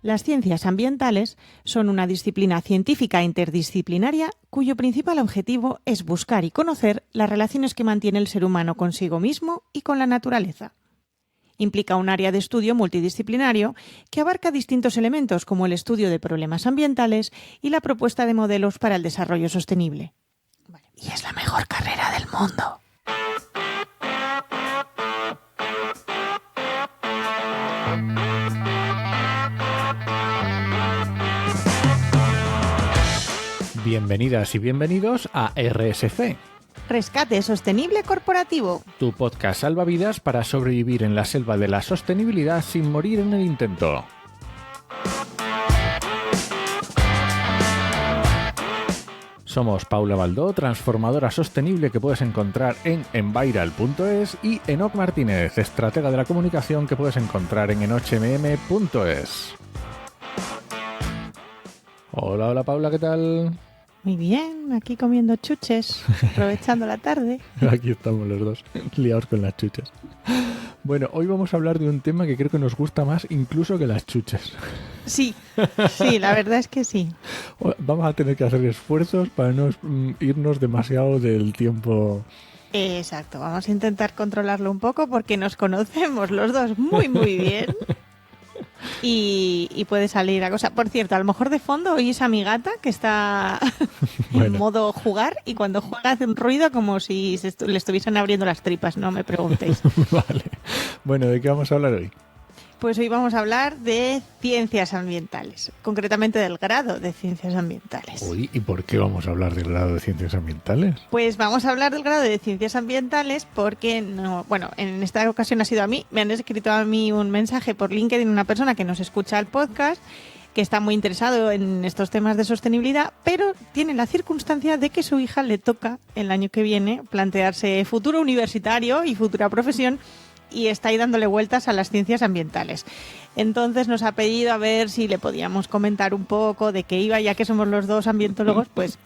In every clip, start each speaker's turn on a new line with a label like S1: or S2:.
S1: Las ciencias ambientales son una disciplina científica interdisciplinaria cuyo principal objetivo es buscar y conocer las relaciones que mantiene el ser humano consigo mismo y con la naturaleza. Implica un área de estudio multidisciplinario que abarca distintos elementos como el estudio de problemas ambientales y la propuesta de modelos para el desarrollo sostenible. Y es la mejor carrera del mundo.
S2: Bienvenidas y bienvenidos a RSC,
S1: Rescate Sostenible Corporativo.
S2: tu podcast salvavidas para sobrevivir en la selva de la sostenibilidad sin morir en el intento. Somos Paula Baldó, transformadora sostenible que puedes encontrar en enviral.es, y Enoc Martínez, estratega de la comunicación que puedes encontrar en enochmm.es. Hola Paula, ¿qué tal?
S1: Muy bien, aquí comiendo chuches, aprovechando la tarde.
S2: Aquí estamos los dos, liados con las chuches. Bueno, hoy vamos a hablar de un tema que creo que nos gusta más incluso que las chuches.
S1: Sí, la verdad es que sí.
S2: Vamos a tener que hacer esfuerzos para no irnos demasiado del tiempo.
S1: Exacto, vamos a intentar controlarlo un poco porque nos conocemos los dos muy bien. Y puede salir a cosa. Por cierto, a lo mejor de fondo oís a mi gata que está en modo jugar, y cuando juega hace un ruido como si le estuviesen abriendo las tripas, no me preguntéis.
S2: Vale. Bueno, ¿de qué vamos a hablar hoy?
S1: Pues hoy vamos a hablar de ciencias ambientales, concretamente del grado de ciencias ambientales.
S2: Uy, ¿y por qué vamos a hablar del grado de ciencias ambientales?
S1: Pues vamos a hablar del grado de ciencias ambientales porque, en esta ocasión ha sido a mí. Me han escrito a mí un mensaje por LinkedIn, una persona que nos escucha el podcast, que está muy interesado en estos temas de sostenibilidad, pero tiene la circunstancia de que su hija le toca el año que viene plantearse futuro universitario y futura profesión, y está ahí dándole vueltas a las ciencias ambientales. Entonces nos ha pedido a ver si le podíamos comentar un poco de qué iba, ya que somos los dos ambientólogos, pues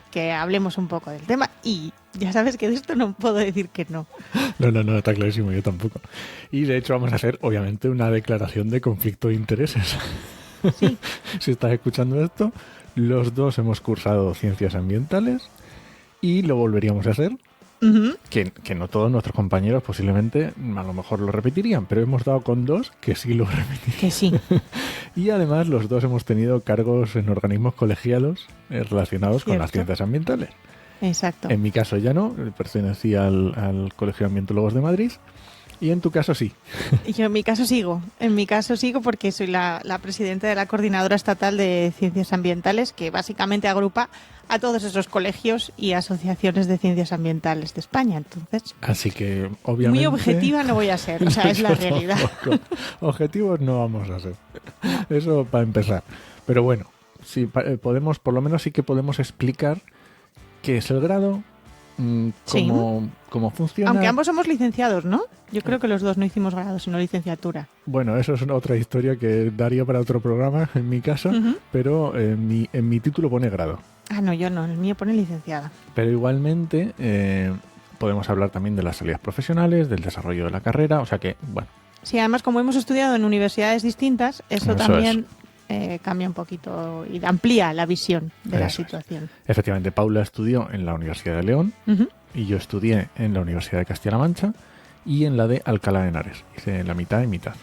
S1: que hablemos un poco del tema. Y ya sabes que de esto no puedo decir que no.
S2: No, está clarísimo, yo tampoco. Y de hecho vamos a hacer, obviamente, una declaración de conflicto de intereses.
S1: Sí.
S2: Si estás escuchando esto, los dos hemos cursado ciencias ambientales y lo volveríamos a hacer.
S1: Uh-huh.
S2: Que no todos nuestros compañeros posiblemente a lo mejor lo repetirían, pero hemos dado con dos que sí lo repetirían.
S1: Que sí.
S2: Y además los dos hemos tenido cargos en organismos colegiados relacionados con las ciencias ambientales.
S1: Exacto.
S2: En mi caso ya no, pertenecía al Colegio de Ambientólogos de Madrid. Y en tu caso sí.
S1: Yo en mi caso sigo porque soy la presidenta de la Coordinadora Estatal de Ciencias Ambientales, que básicamente agrupa a todos esos colegios y asociaciones de ciencias ambientales de España. Entonces,
S2: así que obviamente...
S1: muy objetiva no voy a ser, o sea, es la realidad.
S2: Objetivos no vamos a ser. Eso para empezar. Pero bueno, sí, podemos, por lo menos sí que podemos explicar qué es el grado, cómo funciona.
S1: Aunque ambos somos licenciados, ¿no? Yo creo que los dos no hicimos grado, sino licenciatura.
S2: Bueno, eso es otra historia que daría para otro programa, en mi caso, pero en mi título pone grado.
S1: Ah, no, yo no, en el mío pone licenciada.
S2: Pero igualmente podemos hablar también de las salidas profesionales, del desarrollo de la carrera, o sea que, bueno.
S1: Sí, además como hemos estudiado en universidades distintas, eso también cambia un poquito y amplía la visión de la situación.
S2: Efectivamente, Paula estudió en la Universidad de León y yo estudié en la Universidad de Castilla-La Mancha y en la de Alcalá de Henares. Hice la mitad y mitad.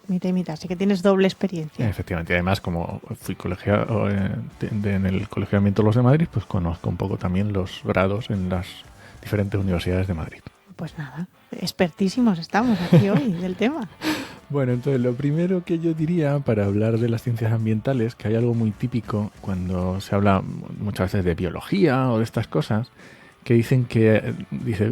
S1: Mitad y mitad, así que tienes doble experiencia.
S2: Efectivamente, además como fui colegiado en el Colegio de Ambientólogos de Madrid, pues conozco un poco también los grados en las diferentes universidades de Madrid.
S1: Pues nada, expertísimos estamos aquí hoy del tema.
S2: Bueno, entonces lo primero que yo diría para hablar de las ciencias ambientales, que hay algo muy típico cuando se habla muchas veces de biología o de estas cosas, que dice,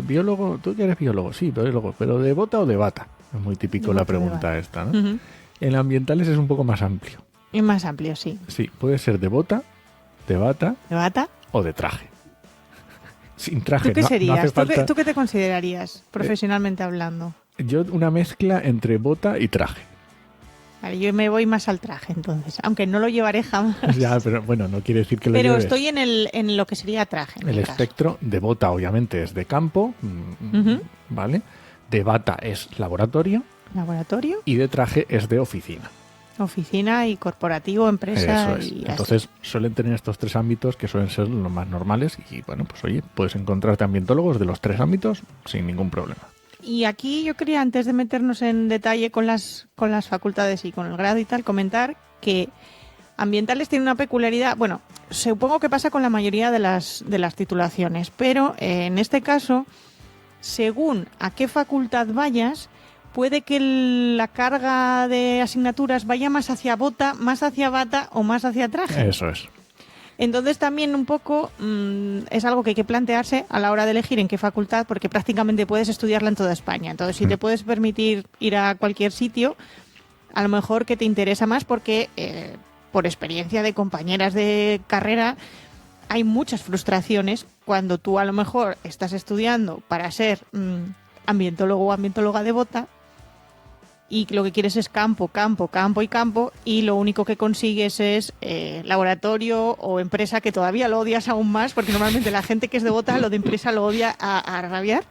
S2: biólogo, ¿tú ya eres biólogo? Sí, biólogo, pero ¿de bota o de bata? Es muy típico la pregunta esta, ¿no? Uh-huh. En ambientales es un poco más amplio.
S1: Es más amplio, sí.
S2: Sí, puede ser de bota, de bata,
S1: ¿de bata?
S2: O de traje. Sin traje.
S1: ¿Tú qué serías?
S2: No hace falta...
S1: ¿Tú qué te considerarías, profesionalmente hablando?
S2: Yo una mezcla entre bota y traje.
S1: Vale, yo me voy más al traje, entonces, aunque no lo llevaré jamás.
S2: Ya, pero bueno, no quiere decir que lo lleves.
S1: Pero estoy en lo que sería traje.
S2: El espectro de bota, obviamente, es de campo, ¿vale? De bata es laboratorio.
S1: Laboratorio.
S2: Y de traje es de oficina.
S1: Oficina y corporativo, empresa.
S2: Eso es.
S1: Y
S2: Entonces
S1: así.
S2: suelen tener estos 3 ámbitos que suelen ser los más normales y bueno, pues oye, puedes encontrarte ambientólogos de los 3 ámbitos sin ningún problema.
S1: Y aquí yo quería, antes de meternos en detalle con las facultades y con el grado y tal, comentar que ambientales tiene una peculiaridad, bueno, supongo que pasa con la mayoría de las titulaciones, pero en este caso, según a qué facultad vayas, puede que la carga de asignaturas vaya más hacia bota, más hacia bata o más hacia traje.
S2: Eso es.
S1: Entonces también un poco es algo que hay que plantearse a la hora de elegir en qué facultad, porque prácticamente puedes estudiarla en toda España. Entonces, si te puedes permitir ir a cualquier sitio, a lo mejor que te interesa más porque, por experiencia de compañeras de carrera, hay muchas frustraciones cuando tú a lo mejor estás estudiando para ser ambientólogo o ambientóloga de bota y lo que quieres es campo, campo, campo y campo, y lo único que consigues es laboratorio o empresa, que todavía lo odias aún más, porque normalmente la gente que es de bota lo de empresa lo odia a rabiar.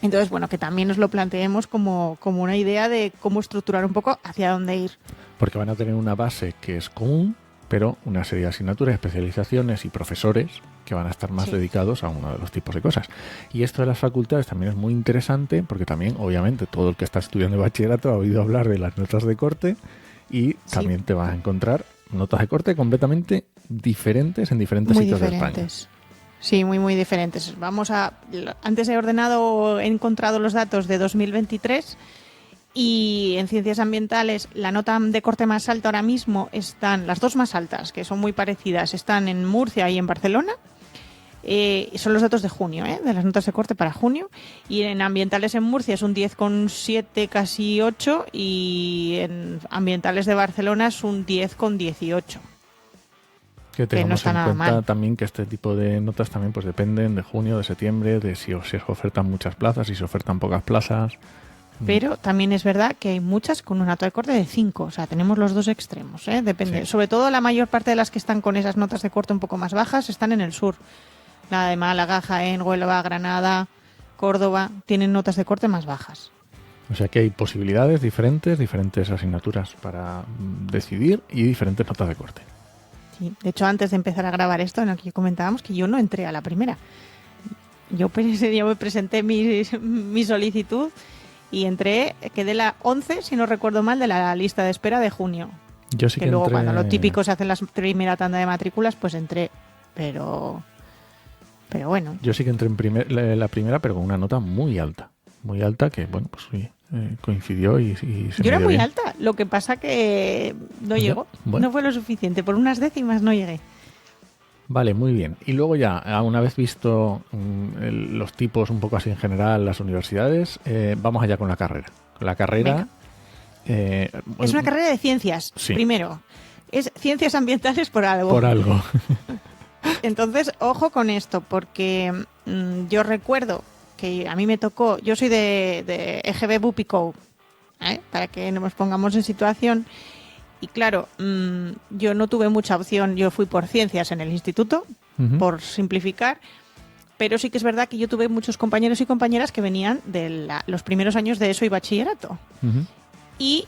S1: Entonces, bueno, que también nos lo planteemos como una idea de cómo estructurar un poco hacia dónde ir.
S2: Porque van a tener una base que es común, pero una serie de asignaturas, especializaciones y profesores que van a estar más dedicados a uno de los tipos de cosas. Y esto de las facultades también es muy interesante porque también, obviamente, todo el que está estudiando bachillerato ha oído hablar de las notas de corte y también te vas a encontrar notas de corte completamente diferentes en diferentes sitios de España.
S1: Sí, muy, muy diferentes. Antes he encontrado los datos de 2023 y en ciencias ambientales la nota de corte más alta ahora mismo están, las dos más altas, que son muy parecidas, están en Murcia y en Barcelona. Son los datos de junio, de las notas de corte para junio. Y en ambientales en Murcia es un 10,7, casi 8, y en ambientales de Barcelona es un 10,18.
S2: Que tengamos
S1: no está
S2: en
S1: nada
S2: cuenta
S1: mal.
S2: también que este tipo de notas también pues dependen de junio, de septiembre, de si se ofertan muchas plazas, si se ofertan pocas plazas.
S1: Pero también es verdad que hay muchas con una nota de corte de 5, o sea, tenemos los dos extremos, depende.
S2: Sí.
S1: Sobre todo la mayor parte de las que están con esas notas de corte un poco más bajas están en el sur. La de Málaga, Jaén, Huelva, Granada, Córdoba, tienen notas de corte más bajas.
S2: O sea que hay posibilidades diferentes asignaturas para decidir y diferentes notas de corte.
S1: Sí. De hecho, antes de empezar a grabar esto, en el que comentábamos que yo no entré a la primera. Yo me presenté mi solicitud y quedé la 11, si no recuerdo mal, de la lista de espera de junio.
S2: Yo sí que
S1: luego
S2: entré...
S1: cuando lo típico se hacen las primera tanda de matrículas, pues entré, pero bueno.
S2: Yo sí que entré en la primera, pero con una nota muy alta que, bueno, pues sí, coincidió y se me
S1: Yo era
S2: dio
S1: muy
S2: bien.
S1: alta, lo que pasa que no llegó,
S2: bueno.
S1: no fue lo suficiente, por unas décimas no llegué.
S2: Vale, muy bien. Y luego ya, una vez visto los tipos un poco así en general, las universidades, vamos allá con la carrera. La carrera...
S1: es una carrera de ciencias,
S2: sí.
S1: Primero. Es ciencias ambientales por algo.
S2: Por algo.
S1: Entonces, ojo con esto, porque yo recuerdo que a mí me tocó, yo soy de EGB Bupico, para que nos pongamos en situación. Y claro, yo no tuve mucha opción, yo fui por ciencias en el instituto, por simplificar, pero sí que es verdad que yo tuve muchos compañeros y compañeras que venían de los primeros años de ESO y bachillerato. Y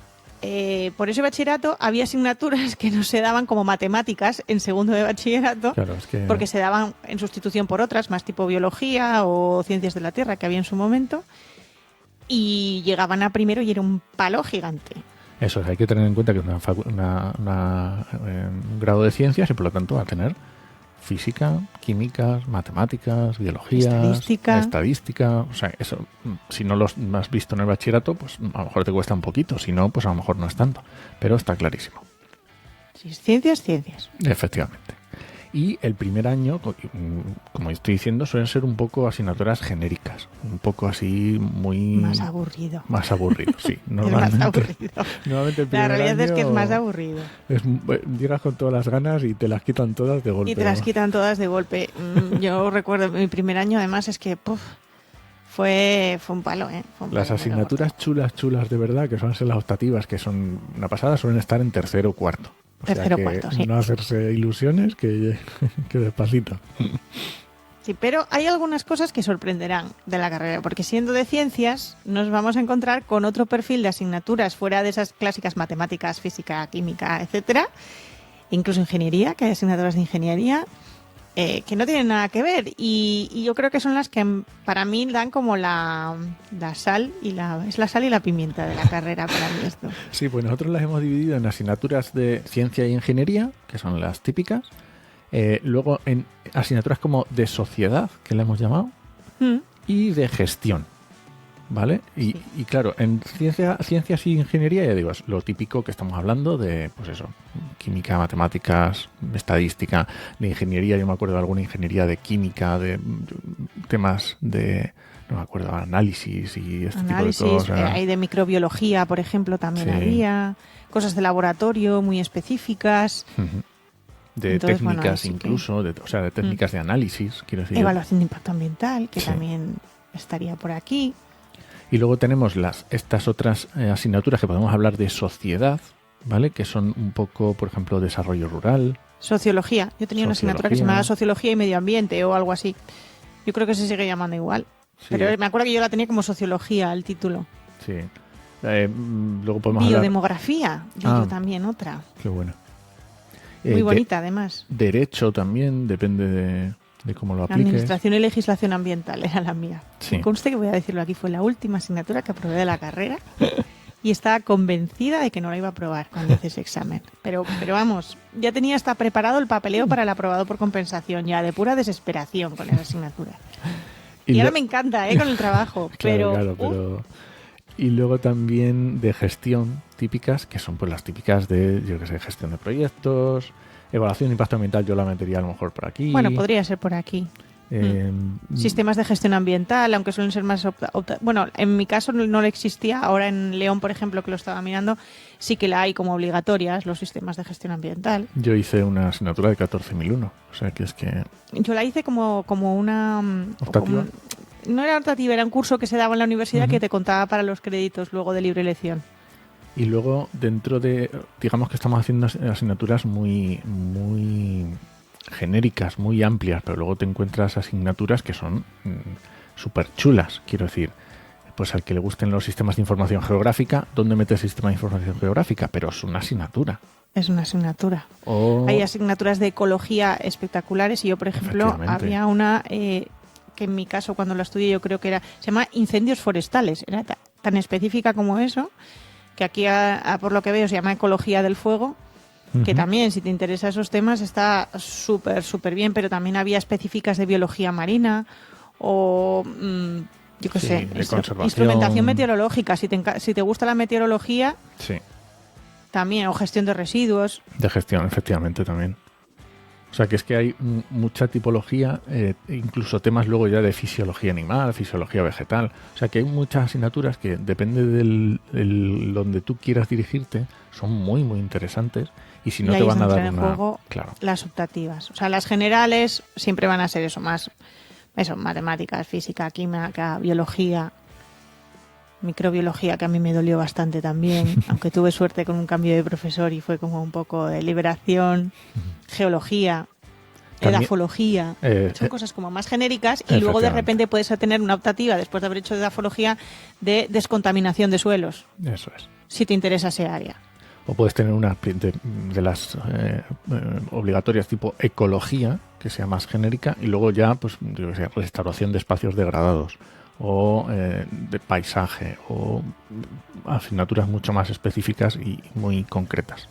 S1: por ese bachillerato había asignaturas que no se daban como matemáticas en segundo de bachillerato,
S2: Claro, es que...
S1: porque se daban en sustitución por otras, más tipo biología o ciencias de la tierra que había en su momento, y llegaban a primero y era un palo gigante.
S2: Eso, hay que tener en cuenta que es un grado de ciencias y por lo tanto va a tener física, químicas, matemáticas, biología, estadística. O sea, eso, si no lo has visto en el bachillerato, pues a lo mejor te cuesta un poquito. Si no, pues a lo mejor no es tanto. Pero está clarísimo.
S1: Sí, ciencias.
S2: Efectivamente. Y el primer año, como estoy diciendo, suelen ser un poco asignaturas genéricas. Un poco así muy...
S1: Más aburrido.
S2: Más aburrido, sí.
S1: Normalmente, más aburrido.
S2: Normalmente el
S1: la realidad
S2: año
S1: es que es más aburrido.
S2: Llegas con todas las ganas y te las quitan todas de golpe.
S1: Y te las quitan todas de golpe. Yo recuerdo mi primer año, además, es que fue un palo.
S2: Las asignaturas chulas de verdad, que suelen ser las optativas, que son una pasada, suelen estar en tercero o cuarto. O sea que
S1: cuarto, sí.
S2: No hacerse ilusiones, que despacito.
S1: Sí, pero hay algunas cosas que sorprenderán de la carrera, porque siendo de ciencias nos vamos a encontrar con otro perfil de asignaturas fuera de esas clásicas matemáticas, física, química, etcétera, incluso ingeniería, que hay asignaturas de ingeniería que no tienen nada que ver y yo creo que son las que para mí dan como la sal es la sal y la pimienta de la carrera para mí esto.
S2: Sí, pues nosotros las hemos dividido en asignaturas de ciencia y ingeniería, que son las típicas. Luego en asignaturas como de sociedad, que le hemos llamado, y de gestión, ¿vale? Y claro, en ciencias y ingeniería, ya digo, es lo típico que estamos hablando de, pues eso, química, matemáticas, estadística, de ingeniería, yo me acuerdo de alguna ingeniería de química, de temas de, no me acuerdo, análisis y este tipo de cosas.
S1: Hay de microbiología, por ejemplo, también había, cosas de laboratorio muy específicas.
S2: De
S1: entonces,
S2: técnicas incluso, de técnicas de análisis, quiero decir.
S1: Evaluación de impacto ambiental, que también estaría por aquí.
S2: Y luego tenemos estas otras asignaturas que podemos hablar de sociedad, ¿vale? Que son un poco, por ejemplo, desarrollo rural.
S1: Sociología. Yo tenía una asignatura que se llamaba Sociología y Medio Ambiente o algo así. Yo creo que se sigue llamando igual. Sí. Pero me acuerdo que yo la tenía como Sociología, el título.
S2: Sí. Luego podemos
S1: Biodemografía. Yo también, otra.
S2: Qué bueno.
S1: Muy bonita, además.
S2: Derecho también, depende de cómo lo apliques.
S1: Administración y legislación ambiental era la mía.
S2: Sí.
S1: Me conste que voy a decirlo aquí, fue la última asignatura que aprobé de la carrera y estaba convencida de que no la iba a aprobar cuando hice ese examen. Pero vamos, ya tenía hasta preparado el papeleo para el aprobado por compensación, ya de pura desesperación con esa asignatura. Y ahora me encanta, con el trabajo.
S2: Claro. Y luego también de gestión típicas, que son pues las típicas de, yo que sé, gestión de proyectos, evaluación de impacto ambiental, yo la metería a lo mejor por aquí.
S1: Bueno, podría ser por aquí. Sistemas de gestión ambiental, aunque suelen ser más... Bueno, en mi caso no le existía. Ahora en León, por ejemplo, que lo estaba mirando, sí que la hay como obligatorias, los sistemas de gestión ambiental.
S2: Yo hice una asignatura de 14.001, o sea que es que...
S1: Yo la hice como una...
S2: ¿Optativa?
S1: No era optativa, era un curso que se daba en la universidad que te contaba para los créditos luego de libre elección.
S2: Y luego dentro de, digamos que estamos haciendo asignaturas muy genéricas, muy amplias, pero luego te encuentras asignaturas que son súper chulas, quiero decir. Pues al que le gusten los sistemas de información geográfica, ¿dónde metes sistema de información geográfica? Pero es una asignatura.
S1: Es una asignatura. Hay asignaturas de ecología espectaculares y yo, por ejemplo, había una... que en mi caso cuando lo estudié yo creo que se llama incendios forestales, era tan específica como eso, que aquí por lo que veo se llama ecología del fuego, que también si te interesa esos temas está súper bien, pero también había específicas de biología marina o yo qué sé, instrumentación meteorológica, si te gusta la meteorología, también, o gestión de residuos.
S2: De gestión, efectivamente, también. O sea, que es que hay mucha tipología, incluso temas luego ya de fisiología animal, fisiología vegetal. O sea, que hay muchas asignaturas que, depende del donde tú quieras dirigirte, son muy interesantes. Y si no, te van a dar una...
S1: juego las optativas. O sea, las generales siempre van a ser matemáticas, física, química, biología, microbiología, que a mí me dolió bastante también, aunque tuve suerte con un cambio de profesor y fue como un poco de liberación, geología, edafología, son cosas como más genéricas y luego de repente puedes tener una optativa después de haber hecho edafología de descontaminación de suelos.
S2: Eso es.
S1: Si te interesa ese área.
S2: O puedes tener una de las obligatorias tipo ecología, que sea más genérica, y luego ya, pues, yo que sé, restauración de espacios degradados, o de paisaje, o asignaturas mucho más específicas y muy concretas.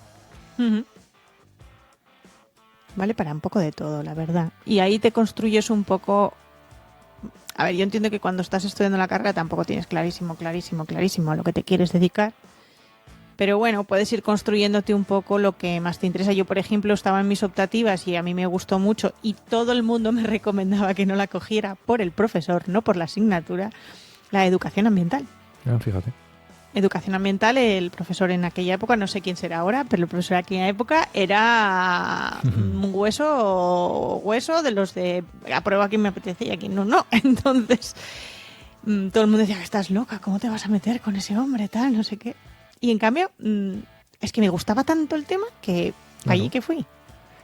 S1: Vale, para un poco de todo, la verdad. Y ahí te construyes un poco... A ver, yo entiendo que cuando estás estudiando la carrera tampoco tienes clarísimo a lo que te quieres dedicar. Pero bueno, puedes ir construyéndote un poco lo que más te interesa. Yo, por ejemplo, estaba en mis optativas y a mí me gustó mucho y todo el mundo me recomendaba que no la cogiera por el profesor, no por la asignatura, la educación ambiental.
S2: Fíjate.
S1: Educación ambiental, el profesor en aquella época, no sé quién será ahora, pero el profesor en aquella época era un hueso de los de aprueba a quien me apetece y a quien no. Entonces, todo el mundo decía, estás loca, ¿cómo te vas a meter con ese hombre, tal, no sé qué? Y en cambio, es que me gustaba tanto el tema que allí que fui.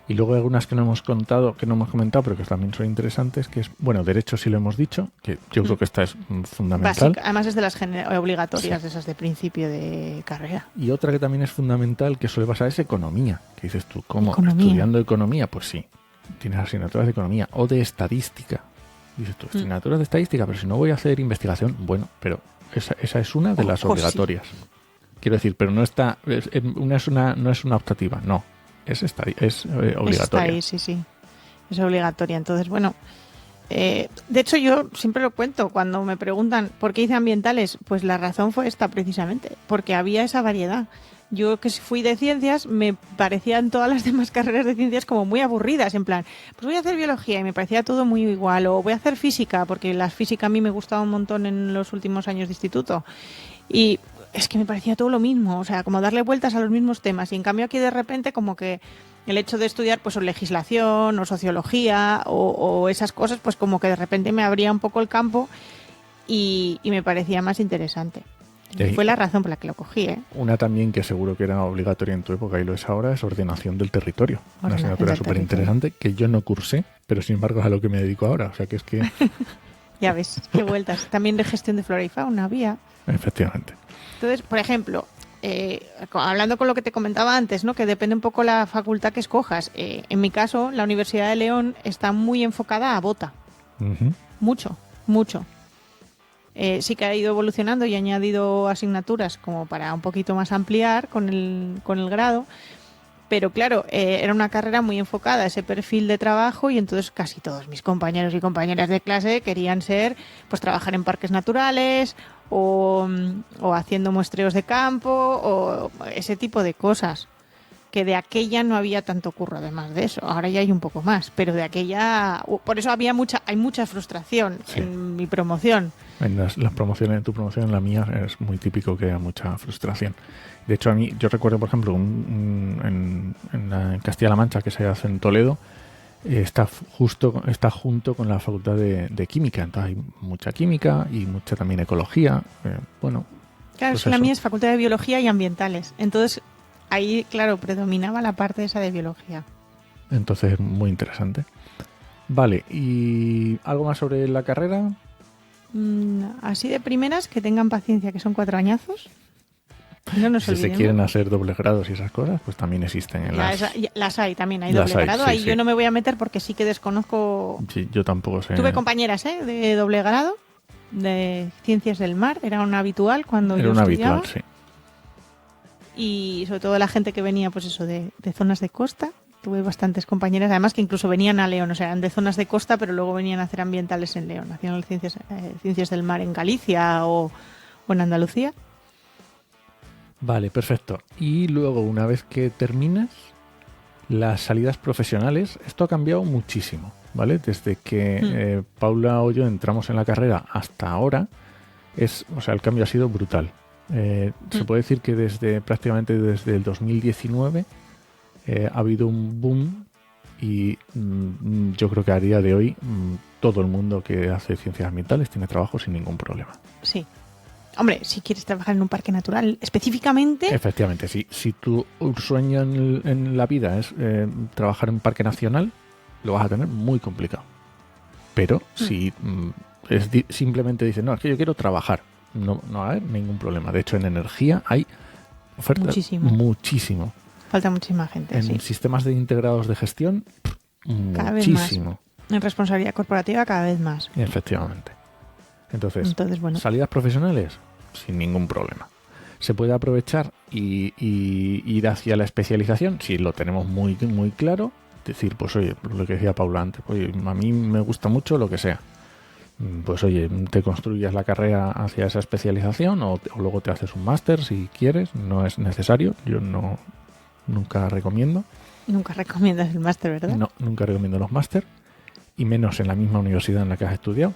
S2: Y luego hay algunas que no hemos contado, que no hemos comentado, pero que también son interesantes, que es, bueno, derecho sí lo hemos dicho, que yo creo que esta es fundamental.
S1: Básica, además es de las obligatorias, de esas de principio de carrera.
S2: Y otra que también es fundamental, que suele pasar, es economía. Que dices tú, ¿cómo?
S1: Economía.
S2: ¿Estudiando economía? Pues sí, tienes asignaturas de economía o de estadística. Dices tú, asignaturas de estadística, pero si no voy a hacer investigación, bueno, pero esa es una de las obligatorias. Sí. Quiero decir, pero no está, no es una optativa, no. Es obligatoria.
S1: Está ahí, sí. Es obligatoria. Entonces, bueno, de hecho yo siempre lo cuento cuando me preguntan por qué hice ambientales, pues la razón fue esta precisamente, porque había esa variedad. Yo que fui de ciencias, me parecían todas las demás carreras de ciencias como muy aburridas, en plan, pues voy a hacer biología y me parecía todo muy igual, o voy a hacer física, porque la física a mí me gustaba un montón en los últimos años de instituto. Y es que me parecía todo lo mismo, o sea, como darle vueltas a los mismos temas. Y en cambio aquí de repente como que el hecho de estudiar pues o legislación o sociología o esas cosas, pues como que de repente me abría un poco el campo y me parecía más interesante. Y fue la razón por la que lo cogí, ¿eh?
S2: Una también que seguro que era obligatoria en tu época y lo es ahora es ordenación del territorio. Una asignatura súper interesante que yo no cursé, pero sin embargo es a lo que me dedico ahora. O sea que es que...
S1: Ya ves, qué vueltas. También de gestión de flora y fauna había.
S2: Efectivamente.
S1: Entonces, por ejemplo, hablando con lo que te comentaba antes, ¿no? Que depende un poco la facultad que escojas. En mi caso, la Universidad de León está muy enfocada a bota.
S2: Uh-huh.
S1: Mucho. Sí que ha ido evolucionando y ha añadido asignaturas como para un poquito más ampliar con el grado. Pero claro, era una carrera muy enfocada a ese perfil de trabajo y entonces casi todos mis compañeros y compañeras de clase querían pues trabajar en parques naturales o haciendo muestreos de campo o ese tipo de cosas. Que de aquella no había tanto curro además de eso. Ahora ya hay un poco más, pero de aquella... Por eso hay mucha frustración en mi promoción.
S2: En las promociones, en tu promoción, en la mía, es muy típico que haya mucha frustración. De hecho, a mí, yo recuerdo, por ejemplo, en Castilla-La Mancha, que se hace en Toledo, está junto con la Facultad de Química. Entonces hay mucha química y mucha también ecología. Claro,
S1: pues es que la mía es Facultad de Biología y Ambientales. Entonces, ahí, claro, predominaba la parte esa de biología.
S2: Entonces, muy interesante. Vale, ¿y algo más sobre la carrera?
S1: Así de primeras, que tengan paciencia, que son 4 añazos. No nos olvidemos.
S2: Si se quieren hacer dobles grados y esas cosas, pues también existen en
S1: las hay, también hay doble grado. Sí, ahí yo no me voy a meter porque sí que desconozco.
S2: Sí, yo tampoco sé.
S1: Tuve compañeras de doble grado, de Ciencias del Mar, era una habitual cuando yo estudiaba.
S2: Sí.
S1: Y sobre todo la gente que venía, pues eso, de zonas de costa. Tuve bastantes compañeras, además que incluso venían a León, o sea, eran de zonas de costa, pero luego venían a hacer ambientales en León, hacían ciencias del mar en Galicia o en Andalucía.
S2: Vale, perfecto. Y luego, una vez que terminas, las salidas profesionales, esto ha cambiado muchísimo, ¿vale? Desde que Paula o yo entramos en la carrera hasta ahora, el cambio ha sido brutal. Se puede decir que prácticamente desde el 2019 ha habido un boom y yo creo que a día de hoy todo el mundo que hace ciencias ambientales tiene trabajo sin ningún problema.
S1: Sí. Hombre, si quieres trabajar en un parque natural específicamente...
S2: Efectivamente, si tu sueño en la vida es trabajar en un parque nacional, lo vas a tener muy complicado. Pero si simplemente dices, no, es que yo quiero trabajar, no va a haber ningún problema. De hecho, en energía hay ofertas muchísimo.
S1: Falta muchísima gente,
S2: en sistemas de integrados de gestión,
S1: cada
S2: muchísimo.
S1: Vez más. En responsabilidad corporativa, cada vez más.
S2: Efectivamente. Entonces
S1: bueno.
S2: Salidas profesionales, sin ningún problema. Se puede aprovechar y ir hacia la especialización, si lo tenemos muy, muy claro. Decir, pues oye, lo que decía Paula antes, oye, a mí me gusta mucho lo que sea. Pues oye, te construyas la carrera hacia esa especialización o luego te haces un máster si quieres. No es necesario, yo nunca recomiendo.
S1: Nunca recomiendas el máster, ¿verdad?
S2: No, nunca recomiendo los máster y menos en la misma universidad en la que has estudiado.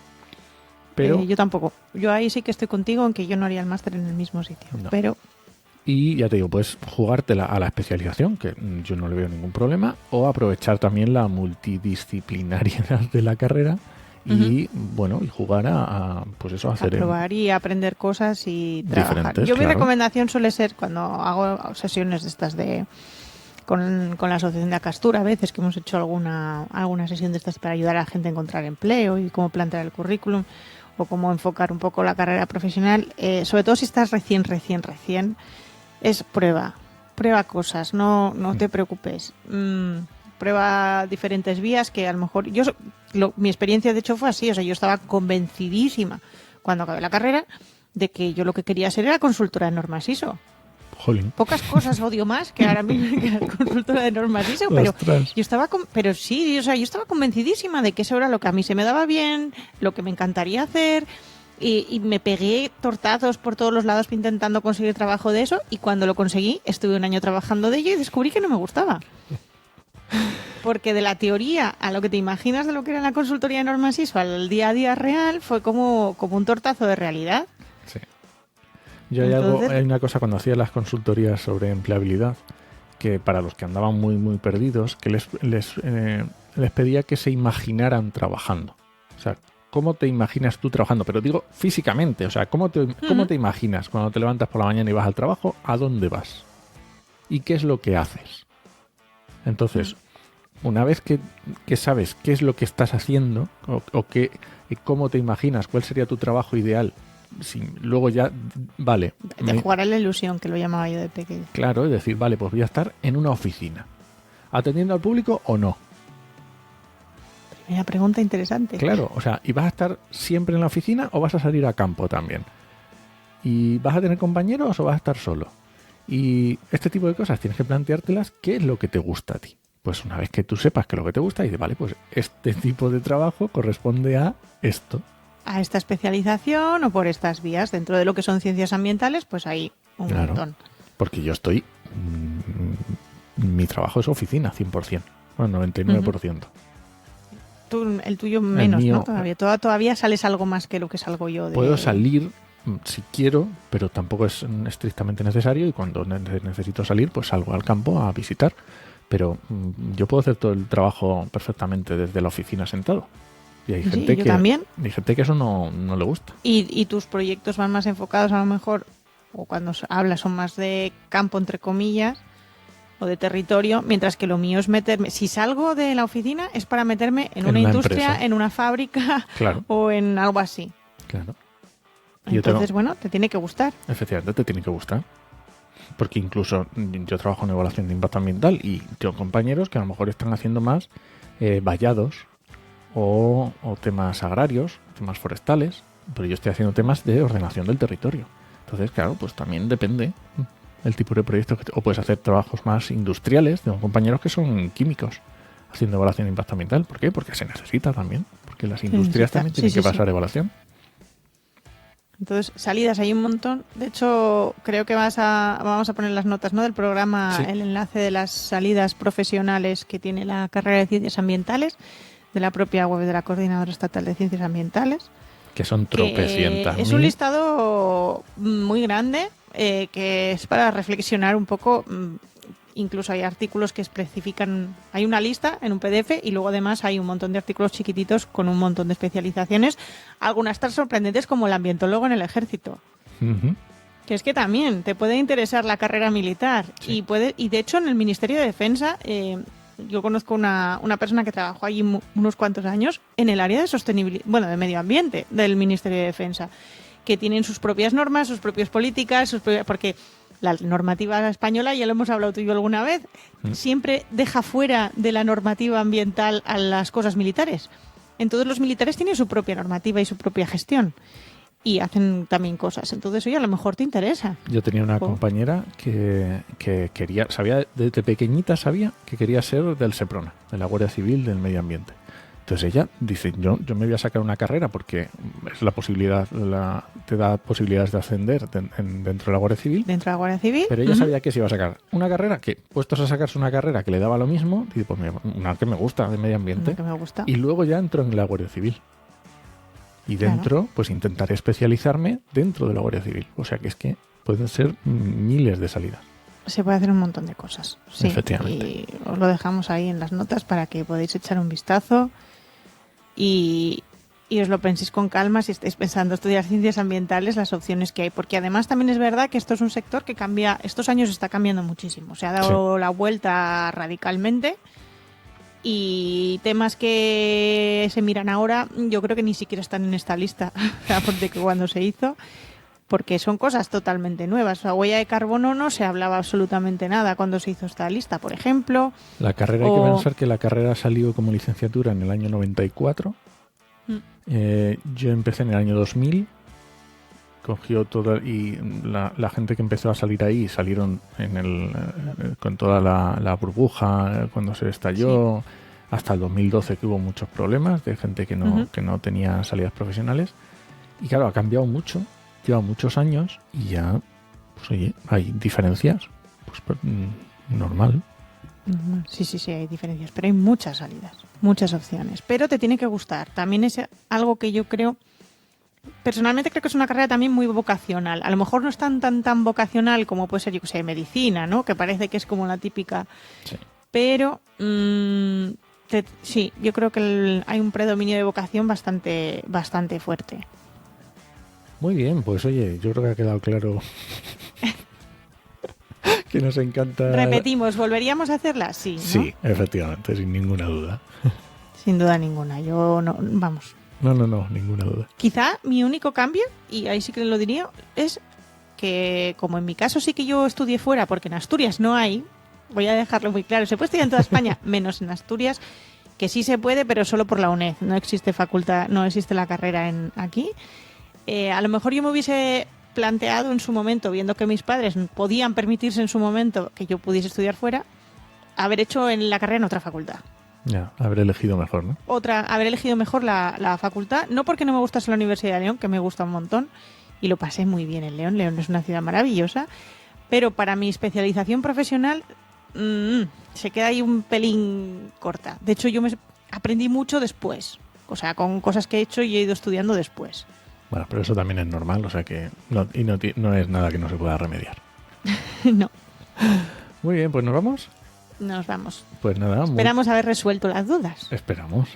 S2: Pero
S1: yo tampoco. Yo ahí sí que estoy contigo, aunque yo no haría el máster en el mismo sitio.
S2: No.
S1: Pero
S2: y ya te digo, puedes jugártela a la especialización, que yo no le veo ningún problema, o aprovechar también la multidisciplinariedad de la carrera y y jugar a hacer
S1: probar y aprender cosas y trabajar. Mi recomendación suele ser cuando hago sesiones de estas con la Asociación de Acastura a veces, que hemos hecho alguna sesión de estas para ayudar a la gente a encontrar empleo y cómo plantear el currículum o cómo enfocar un poco la carrera profesional. Sobre todo si estás recién, es prueba cosas, no te preocupes. Prueba diferentes vías que a lo mejor... mi experiencia de hecho fue así, o sea, yo estaba convencidísima cuando acabé la carrera de que yo lo que quería ser era consultora de normas ISO.
S2: Jolín.
S1: Pocas cosas odio más que ahora mismo que la consultora de normas ISO, pero yo estaba yo estaba convencidísima de que eso era lo que a mí se me daba bien, lo que me encantaría hacer, y me pegué tortazos por todos los lados intentando conseguir trabajo de eso, y cuando lo conseguí estuve un año trabajando de ello y descubrí que no me gustaba. Porque de la teoría a lo que te imaginas de lo que era la consultoría de normas ISO al día a día real fue como un tortazo de realidad.
S2: Sí. Yo hay una cosa cuando hacía las consultorías sobre empleabilidad, que para los que andaban muy, muy perdidos, que les pedía que se imaginaran trabajando. O sea, ¿cómo te imaginas tú trabajando? Pero digo físicamente, o sea, ¿cómo te imaginas cuando te levantas por la mañana y vas al trabajo? ¿A dónde vas? ¿Y qué es lo que haces? Entonces, una vez que sabes qué es lo que estás haciendo o cómo te imaginas, cuál sería tu trabajo ideal, luego ya, vale.
S1: De jugar a la ilusión, que lo llamaba yo de pequeño.
S2: Claro, es decir, vale, pues voy a estar en una oficina. ¿Atendiendo al público o no?
S1: Primera pregunta interesante.
S2: Claro, o sea, ¿y vas a estar siempre en la oficina o vas a salir a campo también? ¿Y vas a tener compañeros o vas a estar solo? Y este tipo de cosas tienes que planteártelas, ¿qué es lo que te gusta a ti? Pues una vez que tú sepas que lo que te gusta, dices, vale, pues este tipo de trabajo corresponde a esto.
S1: A esta especialización o por estas vías. Dentro de lo que son ciencias ambientales, pues hay un montón.
S2: Porque yo estoy... mi trabajo es oficina, 100%. Bueno, 99%.
S1: El tuyo menos,
S2: mío,
S1: ¿no? Todavía sales algo más que lo que salgo yo.
S2: Puedo salir si quiero, pero tampoco es estrictamente necesario, y cuando necesito salir, pues salgo al campo a visitar. Pero yo puedo hacer todo el trabajo perfectamente desde la oficina sentado. Y hay gente hay gente que eso no le gusta.
S1: ¿Y tus proyectos van más enfocados a lo mejor, o cuando hablas son más de campo, entre comillas, o de territorio, mientras que lo mío es meterme... Si salgo de la oficina es para meterme en una industria, empresa, en una fábrica, claro, o en algo así.
S2: Claro.
S1: Entonces, bueno, te tiene que gustar.
S2: Efectivamente, te tiene que gustar. Porque incluso yo trabajo en evaluación de impacto ambiental y tengo compañeros que a lo mejor están haciendo más vallados o temas agrarios, temas forestales, pero yo estoy haciendo temas de ordenación del territorio. Entonces, claro, pues también depende el tipo de proyecto o puedes hacer trabajos más industriales. Tengo compañeros que son químicos haciendo evaluación de impacto ambiental. ¿Por qué? Porque se necesita también, porque las industrias también tienen que pasar evaluación.
S1: Entonces, salidas hay un montón. De hecho, creo que vamos a poner las notas, ¿no?, del programa, el enlace de las salidas profesionales que tiene la carrera de Ciencias Ambientales, de la propia web de la Coordinadora Estatal de Ciencias Ambientales.
S2: Que son tropecientas.
S1: Es un listado muy grande que es para reflexionar un poco. Incluso hay artículos que especifican, hay una lista en un PDF y luego además hay un montón de artículos chiquititos con un montón de especializaciones, algunas tan sorprendentes como el ambientólogo en el ejército. Uh-huh. Que es que también te puede interesar la carrera militar, sí. Y de hecho en el Ministerio de Defensa yo conozco una persona que trabajó allí unos cuantos años en el área de sostenibilidad, de medio ambiente del Ministerio de Defensa, que tienen sus propias normas, sus propias políticas, porque la normativa española, ya lo hemos hablado tú y yo alguna vez, siempre deja fuera de la normativa ambiental a las cosas militares. Entonces los militares tienen su propia normativa y su propia gestión y hacen también cosas. Entonces, oye, a lo mejor te interesa. Yo tenía una compañera que quería, desde pequeñita sabía que quería ser del SEPRONA, de la Guardia Civil del Medio Ambiente. Entonces ella dice, yo me voy a sacar una carrera porque es la posibilidad, te da posibilidades de ascender dentro de la Guardia Civil. Dentro de la Guardia Civil.
S2: Pero ella sabía que se iba a sacar una carrera que, puestos a sacarse una carrera que le daba lo mismo, dice, pues una que me gusta, de medio ambiente.
S1: Que me gusta.
S2: Y luego ya entró en la Guardia Civil. Y dentro, pues intentaré especializarme dentro de la Guardia Civil. O sea que es que pueden ser miles de salidas.
S1: Se puede hacer un montón de cosas. Sí,
S2: efectivamente.
S1: Y os lo dejamos ahí en las notas para que podáis echar un vistazo. Y y os lo penséis con calma si estáis pensando estudiar ciencias ambientales, las opciones que hay, porque además también es verdad que esto es un sector que cambia, estos años está cambiando muchísimo, se ha dado la vuelta radicalmente y temas que se miran ahora yo creo que ni siquiera están en esta lista de que cuando se hizo, porque son cosas totalmente nuevas. La huella de carbono no se hablaba absolutamente nada cuando se hizo esta lista, por ejemplo.
S2: La carrera, hay que pensar que la carrera salió como licenciatura en el año 94. Yo empecé en el año 2000. Cogió todo y la gente que empezó a salir ahí salieron con toda la burbuja cuando se estalló, hasta el 2012, que hubo muchos problemas de gente que no tenía salidas profesionales. Y claro, ha cambiado mucho, lleva muchos años y ya, pues oye, hay diferencias, pues normal.
S1: Sí, hay diferencias, pero hay muchas salidas, muchas opciones, pero te tiene que gustar. También es algo que yo creo, personalmente creo que es una carrera también muy vocacional. A lo mejor no es tan vocacional como puede ser, yo que sé, medicina, ¿no? Que parece que es como la típica. Sí. Pero sí, yo creo que hay un predominio de vocación bastante fuerte.
S2: Muy bien, pues oye, yo creo que ha quedado claro que nos encanta.
S1: Repetimos, ¿volveríamos a hacerla? Sí, ¿no?
S2: Sí, efectivamente, sin ninguna duda.
S1: Sin duda ninguna, yo no, vamos.
S2: No, ninguna duda.
S1: Quizá mi único cambio, y ahí sí que lo diría, es que como en mi caso sí que yo estudié fuera, porque en Asturias no hay, voy a dejarlo muy claro, se puede estudiar en toda España, menos en Asturias, que sí se puede, pero solo por la UNED, no existe facultad, no existe la carrera aquí. A lo mejor yo me hubiese planteado en su momento, viendo que mis padres podían permitirse en su momento que yo pudiese estudiar fuera, haber hecho en la carrera en otra facultad.
S2: Ya, haber elegido mejor, ¿no?
S1: Haber elegido mejor la facultad, no porque no me gustase la Universidad de León, que me gusta un montón, y lo pasé muy bien en León. León es una ciudad maravillosa, pero para mi especialización profesional se queda ahí un pelín corta. De hecho, yo aprendí mucho después, o sea, con cosas que he hecho y he ido estudiando después.
S2: Bueno, pero eso también es normal, o sea que no es nada que no se pueda remediar.
S1: No.
S2: Muy bien, pues nos vamos.
S1: Nos vamos.
S2: Pues nada.
S1: Esperamos haber resuelto las dudas.
S2: Esperamos.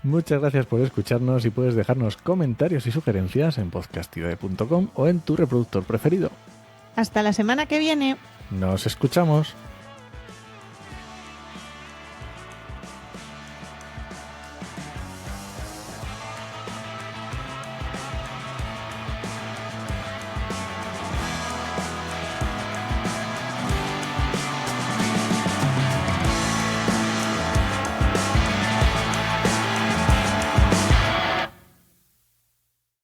S2: Muchas gracias por escucharnos y puedes dejarnos comentarios y sugerencias en podcastidae.com o en tu reproductor preferido.
S1: Hasta la semana que viene.
S2: Nos escuchamos.